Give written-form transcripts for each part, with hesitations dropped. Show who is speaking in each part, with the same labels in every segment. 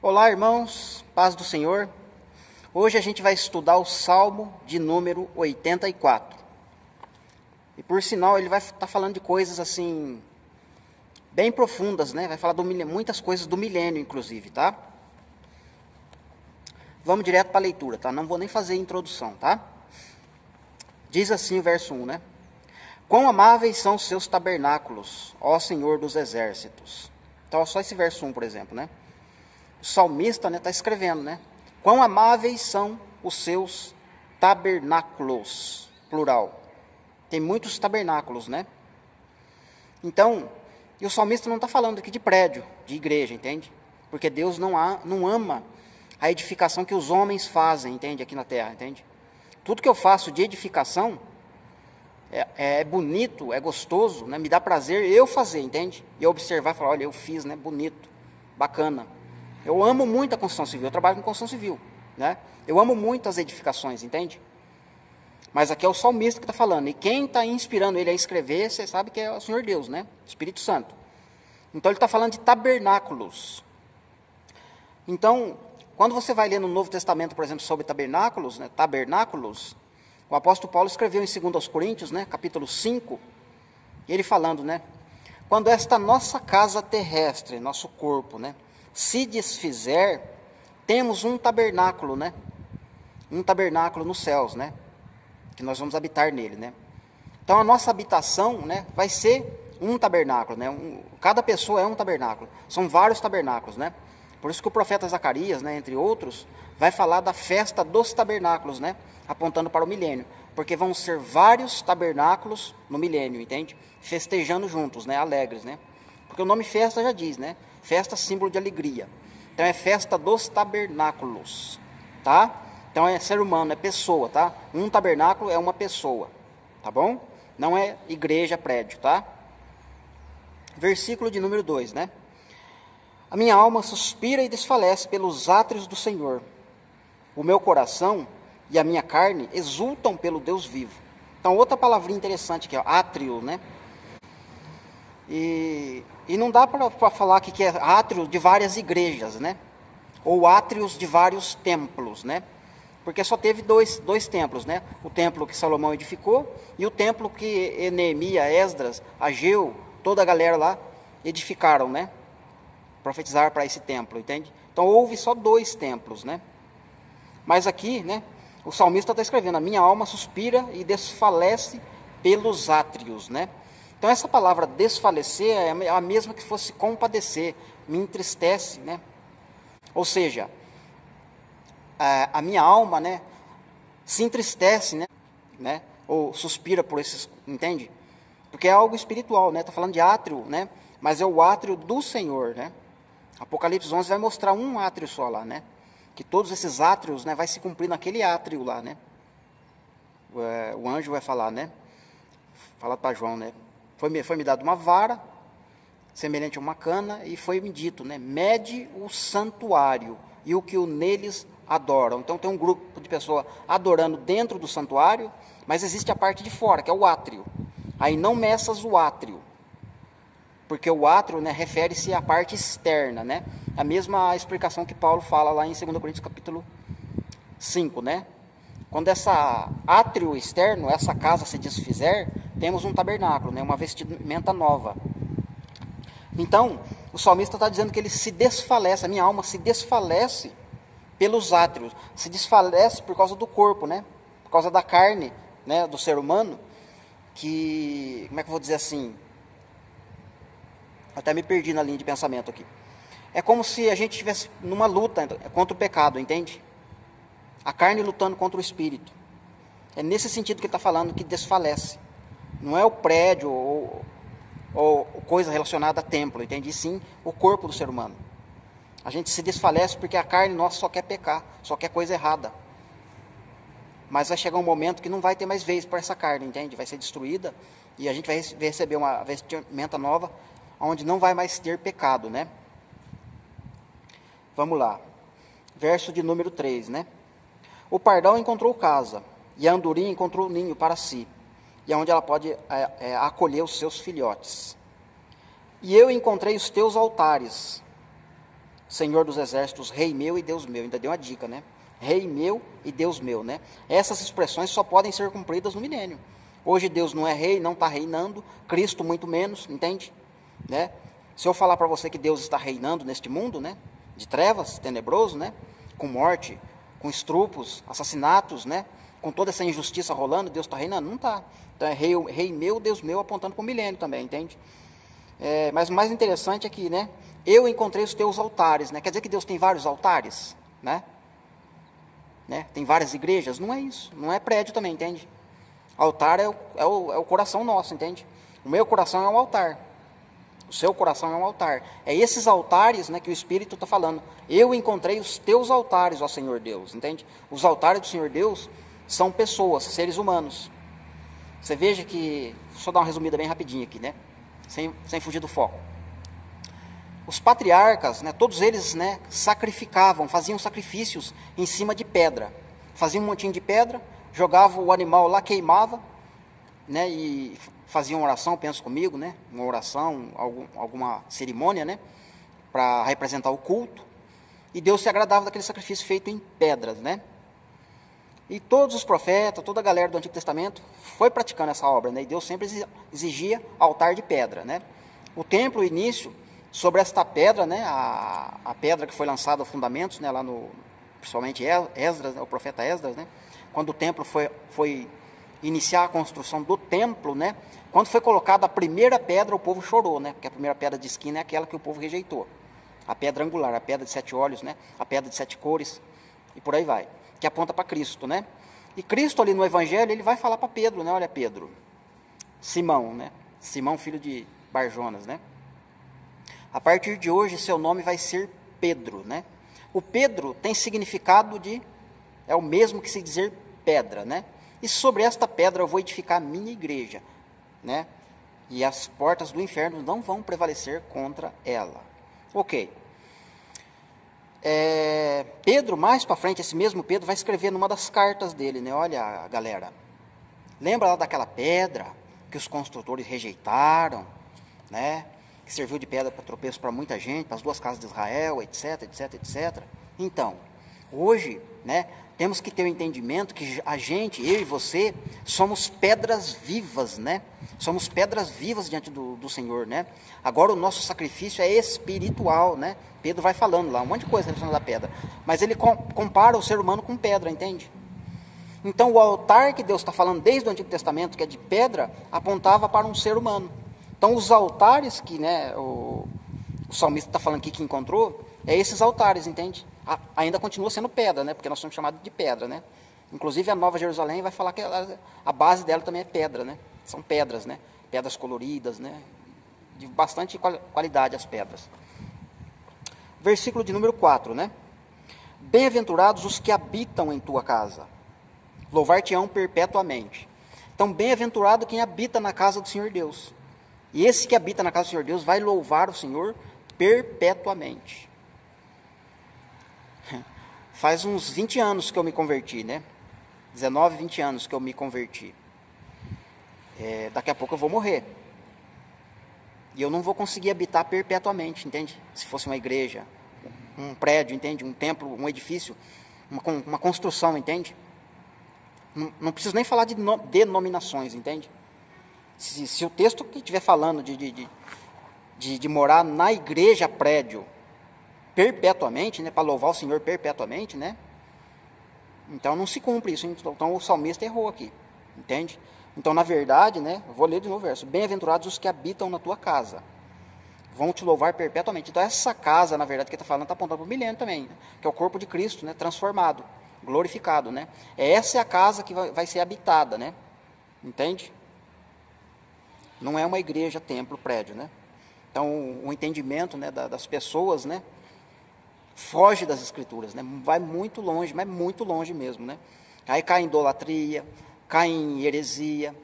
Speaker 1: Olá, irmãos, paz do Senhor. Hoje a gente vai estudar o Salmo de número 84. E por sinal, ele vai estar falando de coisas assim, bem profundas, né? Vai falar muitas coisas do milênio, inclusive, tá? Vamos direto para a leitura, tá? Não vou nem fazer introdução, tá? Diz assim o verso 1, né? Quão amáveis são os seus tabernáculos, ó Senhor dos exércitos. Então, só esse verso 1, por exemplo, né? O salmista está escrevendo, né? Quão amáveis são os seus tabernáculos, plural. Tem muitos tabernáculos, né? Então, e o salmista não está falando aqui de prédio, de igreja, entende? Porque Deus não ama a edificação que os homens fazem, entende? Aqui na terra, entende? Tudo que eu faço de edificação é bonito, é gostoso, né? Me dá prazer eu fazer, entende? E eu observar e falar, olha, eu fiz, né? Bonito, bacana. Eu amo muito a construção civil, eu trabalho com construção civil, né? Eu amo muito as edificações, entende? Mas aqui é o salmista que está falando, e quem está inspirando ele a escrever, você sabe que é o Senhor Deus, né? Espírito Santo. Então ele está falando de tabernáculos. Então, quando você vai ler no Novo Testamento, por exemplo, sobre tabernáculos, né? Tabernáculos, o apóstolo Paulo escreveu em 2 Coríntios, né? Capítulo 5, ele falando, né? Quando esta nossa casa terrestre, nosso corpo, né? Se desfizer, temos um tabernáculo, né? Um tabernáculo nos céus, né? Que nós vamos habitar nele, né? Então a nossa habitação, né? Vai ser um tabernáculo, né? Cada pessoa é um tabernáculo. São vários tabernáculos, né? Por isso que o profeta Zacarias, né? Entre outros, vai falar da festa dos tabernáculos, né? Apontando para o milênio. Porque vão ser vários tabernáculos no milênio, entende? Festejando juntos, né? Alegres, né? Porque o nome festa já diz, né? Festa, símbolo de alegria. Então é festa dos tabernáculos, tá? Então é ser humano, é pessoa, tá? Um tabernáculo é uma pessoa, tá bom? Não é igreja, prédio, tá? Versículo de número 2, né? A minha alma suspira e desfalece pelos átrios do Senhor. O meu coração e a minha carne exultam pelo Deus vivo. Então outra palavrinha interessante aqui, ó, átrio, né? E não dá para falar aqui que é átrio de várias igrejas, né? Ou átrios de vários templos, né? Porque só teve dois templos, né? O templo que Salomão edificou e o templo que Neemias, Esdras, Ageu, toda a galera lá edificaram, né? Profetizaram para esse templo, entende? Então houve só 2 templos, né? Mas aqui, né? O salmista está escrevendo, a minha alma suspira e desfalece pelos átrios, né? Então essa palavra desfalecer é a mesma que fosse compadecer, me entristece, né? Ou seja, a minha alma, né, se entristece, né? Ou suspira por esses, entende? Porque é algo espiritual, né? Está falando de átrio, né? Mas é o átrio do Senhor, né? Apocalipse 11 vai mostrar um átrio só lá, né? Que todos esses átrios, né, vai se cumprir naquele átrio lá, né? O anjo vai falar, né? Fala para João, né? Foi-me dado uma vara, semelhante a uma cana, e foi-me dito, né? Mede o santuário e o que neles adoram. Então tem um grupo de pessoas adorando dentro do santuário, mas existe a parte de fora, que é o átrio. Aí não meças o átrio, porque o átrio, né, refere-se à parte externa, né? A mesma explicação que Paulo fala lá em 2 Coríntios capítulo 5, né? Quando essa átrio externo, essa casa se desfizer, temos um tabernáculo, né? Uma vestimenta nova. Então, o salmista está dizendo que ele se desfalece, a minha alma se desfalece pelos átrios, se desfalece por causa do corpo, né? Por causa da carne, né? Do ser humano, que, como é que eu vou dizer assim? Até me perdi na linha de pensamento aqui. É como se a gente estivesse numa luta contra o pecado, entende? A carne lutando contra o espírito. É nesse sentido que ele está falando que desfalece. Não é o prédio ou coisa relacionada a templo, entende? E sim o corpo do ser humano. A gente se desfalece porque a carne nossa só quer pecar, só quer coisa errada. Mas vai chegar um momento que não vai ter mais vez para essa carne, entende? Vai ser destruída e a gente vai receber uma vestimenta nova, onde não vai mais ter pecado, né? Vamos lá. Verso de número 3, né? O pardal encontrou casa, e a andorinha encontrou ninho para si, e é onde ela pode acolher os seus filhotes. E eu encontrei os teus altares, Senhor dos exércitos, Rei meu e Deus meu. Ainda deu uma dica, né? Rei meu e Deus meu, né? Essas expressões só podem ser cumpridas no milênio. Hoje Deus não é rei, não está reinando, Cristo muito menos, entende? Né? Se eu falar para você que Deus está reinando neste mundo, né? De trevas, tenebroso, né? Com morte, com estrupos, assassinatos, né? Com toda essa injustiça rolando, Deus está reinando? Não está. Então é rei meu, Deus meu, apontando para o milênio também, entende? Mas o mais interessante é que, né? Eu encontrei os teus altares, né? Quer dizer que Deus tem vários altares, né? Tem várias igrejas? Não é isso, não é prédio também, entende? Altar é o coração nosso, entende? O meu coração é um altar, o seu coração é um altar. É esses altares, né, que o Espírito está falando. Eu encontrei os teus altares, ó Senhor Deus, entende? Os altares do Senhor Deus são pessoas, seres humanos. Você veja que, só dar uma resumida bem rapidinho aqui, né? Sem fugir do foco. Os patriarcas, né, todos eles, né, sacrificavam, faziam sacrifícios em cima de pedra. Faziam um montinho de pedra, jogavam o animal lá, queimava, né, e faziam uma oração, pensa comigo, né, uma oração, alguma cerimônia, né, para representar o culto. E Deus se agradava daquele sacrifício feito em pedras, né. E todos os profetas, toda a galera do Antigo Testamento foi praticando essa obra, né, e Deus sempre exigia altar de pedra, né. O templo, o início, sobre esta pedra, né, a pedra que foi lançada aos fundamentos, né, lá principalmente Esdras, o profeta Esdras, né, quando o templo foi iniciar a construção do templo, né, quando foi colocada a primeira pedra, o povo chorou, né, porque a primeira pedra de esquina é aquela que o povo rejeitou, a pedra angular, a pedra de 7 olhos, né, a pedra de 7 cores, e por aí vai, que aponta para Cristo, né, e Cristo ali no Evangelho, ele vai falar para Pedro, né, olha Pedro, Simão, né, Simão filho de Barjonas, né, a partir de hoje, seu nome vai ser Pedro, né? O Pedro tem significado é o mesmo que se dizer pedra, né? E sobre esta pedra eu vou edificar a minha igreja, né? E as portas do inferno não vão prevalecer contra ela. Ok. Pedro, mais para frente, esse mesmo Pedro vai escrever numa das cartas dele, né? Olha, galera, lembra lá daquela pedra que os construtores rejeitaram, né? Que serviu de pedra para tropeço para muita gente, para as 2 casas de Israel, etc, etc, etc. Então, hoje, né, temos que ter o entendimento que a gente, eu e você, somos pedras vivas, né? Somos pedras vivas diante do Senhor, né? Agora o nosso sacrifício é espiritual, né? Pedro vai falando lá, um monte de coisa relacionada à pedra. Mas ele compara o ser humano com pedra, entende? Então o altar que Deus está falando desde o Antigo Testamento, que é de pedra, apontava para um ser humano. Então, os altares que, né, o salmista está falando aqui que encontrou, esses altares, entende? Ainda continua sendo pedra, né? Porque nós somos chamados de pedra, né? Inclusive, a Nova Jerusalém vai falar que a base dela também é pedra, né? São pedras, né? Pedras coloridas, né? De bastante qualidade as pedras. Versículo de número 4, né? Bem-aventurados os que habitam em tua casa, louvar-te-ão perpetuamente. Então, bem-aventurado quem habita na casa do Senhor Deus. E esse que habita na casa do Senhor Deus vai louvar o Senhor perpetuamente. Faz uns 20 anos que eu me converti, né? 19, 20 anos que eu me converti. Daqui a pouco eu vou morrer. E eu não vou conseguir habitar perpetuamente, entende? Se fosse uma igreja, um prédio, entende? Um templo, um edifício, uma construção, entende? Não preciso nem falar de denominações, entende? Se o texto que estiver falando de morar na igreja, prédio, perpetuamente, né, para louvar o Senhor perpetuamente, né, então não se cumpre isso. Então o salmista errou aqui, entende? Então, na verdade, né, eu vou ler de novo o verso: bem-aventurados os que habitam na tua casa, vão te louvar perpetuamente. Então essa casa, na verdade, que está falando, está apontando para o milênio também, né, que é o corpo de Cristo, né, transformado, glorificado, né? Essa é a casa que vai ser habitada, né? Entende? Não é uma igreja, templo, prédio, né? Então, o entendimento, né, das pessoas, né, foge das escrituras, né? Vai muito longe, mas muito longe mesmo, né? Aí cai em idolatria, cai em heresia,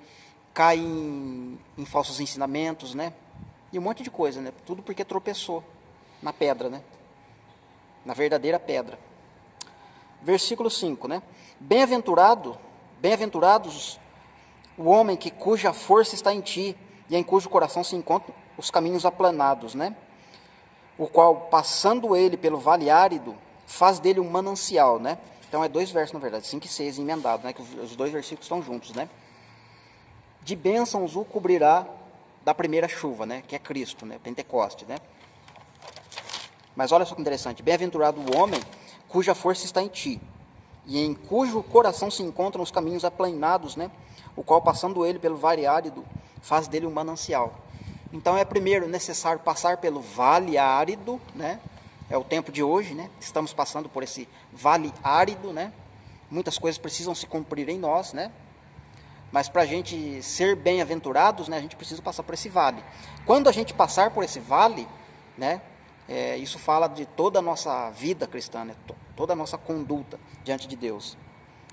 Speaker 1: cai em falsos ensinamentos, né? E um monte de coisa, né? Tudo porque tropeçou na pedra, né? Na verdadeira pedra. Versículo 5, né? Bem-aventurados o homem cuja força está em ti, e em cujo coração se encontram os caminhos aplanados, né? o qual, passando ele pelo vale árido, faz dele um manancial, né? Então é 2 versos, na verdade, 5 e 6 emendado, né? Que os 2 versículos estão juntos, né? De bênçãos o cobrirá da primeira chuva, né? Que é Cristo, né? Pentecoste, né? Mas olha só que interessante. Bem-aventurado o homem cuja força está em ti, e em cujo coração se encontram os caminhos aplainados, né? O qual, passando ele pelo vale árido, faz dele um manancial. Então é primeiro necessário passar pelo vale árido, né? É o tempo de hoje, né? Estamos passando por esse vale árido, né? Muitas coisas precisam se cumprir em nós, né? Mas para a gente ser bem-aventurados, né? A gente precisa passar por esse vale. Quando a gente passar por esse vale, né? Isso fala de toda a nossa vida cristã, né? Toda a nossa conduta diante de Deus.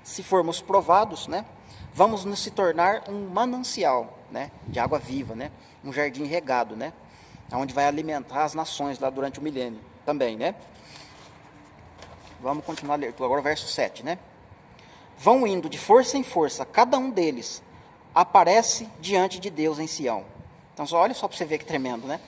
Speaker 1: Se formos provados, né? Vamos nos se tornar um manancial, né? De água viva, né? Um jardim regado, né? Onde vai alimentar as nações lá durante o milênio também, né? Vamos continuar a ler agora o verso 7, né? Vão indo de força em força, cada um deles aparece diante de Deus em Sião. Então, olha só para você ver que tremendo, né?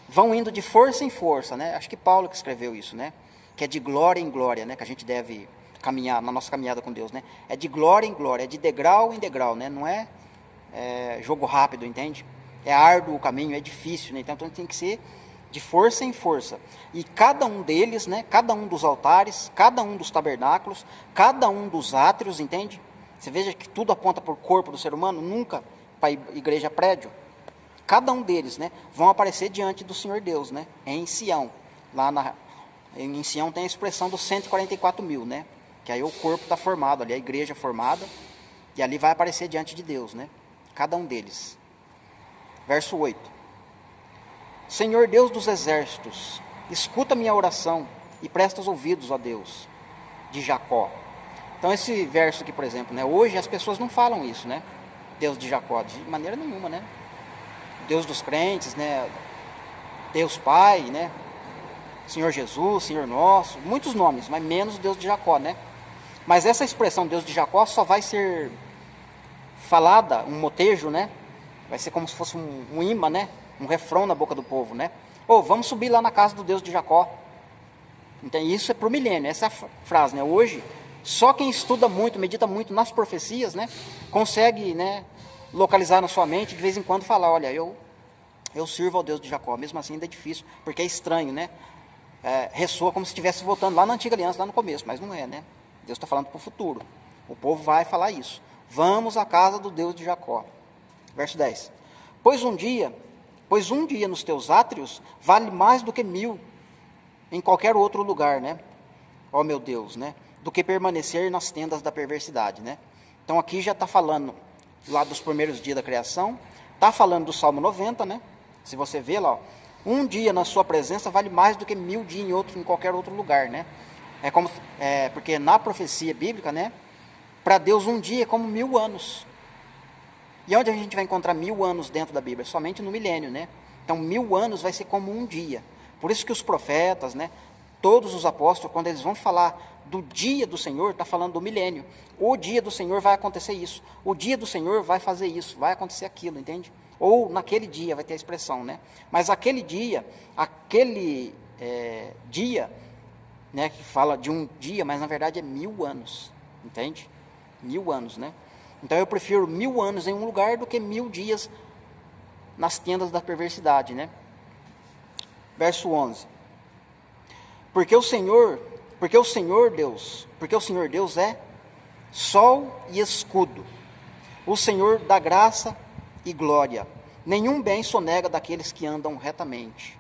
Speaker 1: Vão indo de força em força, né? Acho que Paulo que escreveu isso, né? Que é de glória em glória, né? Que a gente deve caminhar na nossa caminhada com Deus, né? É de glória em glória, é de degrau em degrau, né? Não é jogo rápido, entende? É árduo o caminho, é difícil, né? Então tem que ser de força em força. E cada um deles, né? Cada um dos altares, cada um dos tabernáculos, cada um dos átrios, entende? Você veja que tudo aponta para o corpo do ser humano, nunca para a igreja prédio. Cada um deles, né, vão aparecer diante do Senhor Deus, né, em Sião. Em Sião tem a expressão dos 144 mil, né, que aí o corpo está formado, ali a igreja formada, e ali vai aparecer diante de Deus, né, cada um deles. Verso 8. Senhor Deus dos exércitos, escuta minha oração e presta os ouvidos, ó Deus, de Jacó. Então esse verso aqui, por exemplo, né, hoje as pessoas não falam isso, né, Deus de Jacó, de maneira nenhuma, né. Deus dos crentes, né? Deus Pai, né? Senhor Jesus, Senhor Nosso, muitos nomes, mas menos Deus de Jacó, né? Mas essa expressão Deus de Jacó só vai ser falada, um motejo, né? Vai ser como se fosse um imã, né? Um refrão na boca do povo, né? Vamos subir lá na casa do Deus de Jacó. Então, isso é para o milênio, essa é a frase, né? Hoje, só quem estuda muito, medita muito nas profecias, né? Consegue, né? Localizar na sua mente, de vez em quando falar, olha, eu sirvo ao Deus de Jacó, mesmo assim ainda é difícil, porque é estranho, né? Ressoa como se estivesse voltando lá na antiga aliança, lá no começo, mas não é, né? Deus está falando para o futuro. O povo vai falar isso. Vamos à casa do Deus de Jacó. Verso 10. Pois um dia nos teus átrios vale mais do que 1000 em qualquer outro lugar, né? Ó meu Deus, né? Do que permanecer nas tendas da perversidade, né? Então aqui já está falando lá dos primeiros dias da criação, está falando do Salmo 90, né? Se você vê lá, ó, um dia na sua presença vale mais do que 1000 dias em qualquer outro lugar, né? Porque na profecia bíblica, né? Para Deus um dia é como 1000 anos. E onde a gente vai encontrar 1000 anos dentro da Bíblia? Somente no milênio, né? Então 1000 anos vai ser como um dia. Por isso que os profetas, né? Todos os apóstolos, quando eles vão falar do dia do Senhor, está falando do milênio. O dia do Senhor vai acontecer isso. O dia do Senhor vai fazer isso, vai acontecer aquilo, entende? Ou naquele dia vai ter a expressão, né? Mas aquele dia, né, que fala de um dia, mas na verdade é 1000 anos, entende? 1000 anos, né? Então eu prefiro 1000 anos em um lugar do que 1000 dias nas tendas da perversidade, né? Verso 11. Porque o Senhor Deus é sol e escudo, o Senhor dá graça e glória. Nenhum bem sonega daqueles que andam retamente,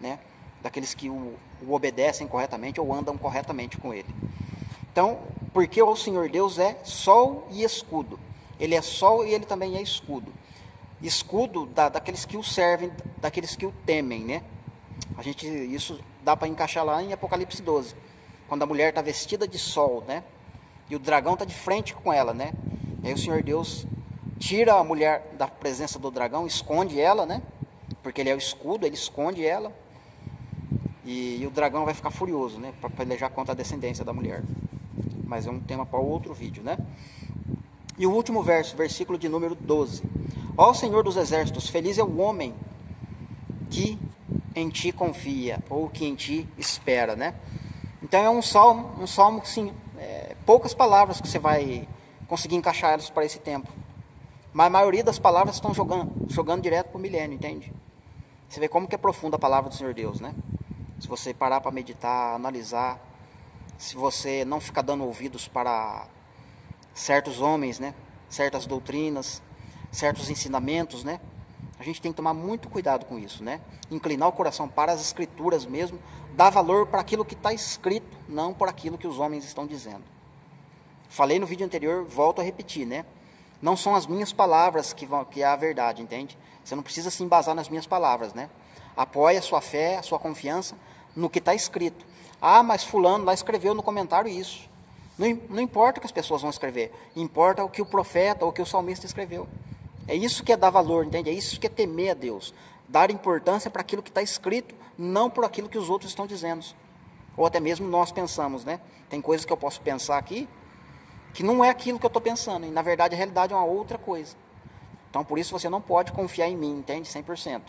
Speaker 1: né? Daqueles que o obedecem corretamente ou andam corretamente com ele. Então, porque o Senhor Deus é sol e escudo. Ele é sol e ele também é escudo. Escudo daqueles que o servem, daqueles que o temem, né? Isso dá para encaixar lá em Apocalipse 12. Quando a mulher está vestida de sol, né? E o dragão está de frente com ela, né? E aí o Senhor Deus tira a mulher da presença do dragão, esconde ela, né? Porque ele é o escudo, ele esconde ela. E o dragão vai ficar furioso, né? Para pelejar contra a descendência da mulher. Mas é um tema para outro vídeo, né? E o último verso, versículo de número 12. Ó Senhor dos exércitos, feliz é o homem que em ti confia, ou que em ti espera, né? Então é um salmo sim, poucas palavras que você vai conseguir encaixar elas para esse tempo. Mas a maioria das palavras estão jogando direto para o milênio, entende? Você vê como que é profunda a palavra do Senhor Deus, né? Se você parar para meditar, analisar, se você não ficar dando ouvidos para certos homens, né? Certas doutrinas, certos ensinamentos, né? A gente tem que tomar muito cuidado com isso, né? Inclinar o coração para as escrituras mesmo, dar valor para aquilo que está escrito, não por aquilo que os homens estão dizendo. Falei no vídeo anterior, volto a repetir, né? Não são as minhas palavras que é a verdade, entende? Você não precisa se embasar nas minhas palavras, né? Apoie a sua fé, a sua confiança no que está escrito. Ah, mas fulano lá escreveu no comentário isso. Não importa o que as pessoas vão escrever, importa o que o profeta ou o que o salmista escreveu. É isso que é dar valor, entende? É isso que é temer a Deus. Dar importância para aquilo que está escrito, não por aquilo que os outros estão dizendo. Ou até mesmo nós pensamos, né? Tem coisas que eu posso pensar aqui, que não é aquilo que eu estou pensando. E na verdade a realidade é uma outra coisa. Então por isso você não pode confiar em mim, entende? 100%.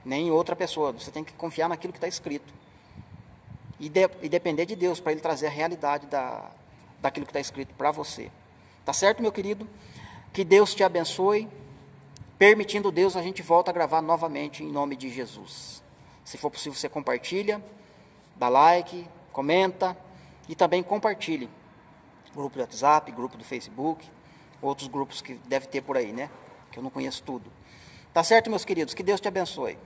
Speaker 1: Nem em outra pessoa. Você tem que confiar naquilo que está escrito. E depender de Deus para Ele trazer a realidade daquilo que está escrito para você. Tá certo, meu querido? Que Deus te abençoe. Permitindo Deus, a gente volta a gravar novamente em nome de Jesus. Se for possível, você compartilha, dá like, comenta e também compartilhe. Grupo do WhatsApp, grupo do Facebook, outros grupos que deve ter por aí, né? Que eu não conheço tudo. Tá certo, meus queridos? Que Deus te abençoe.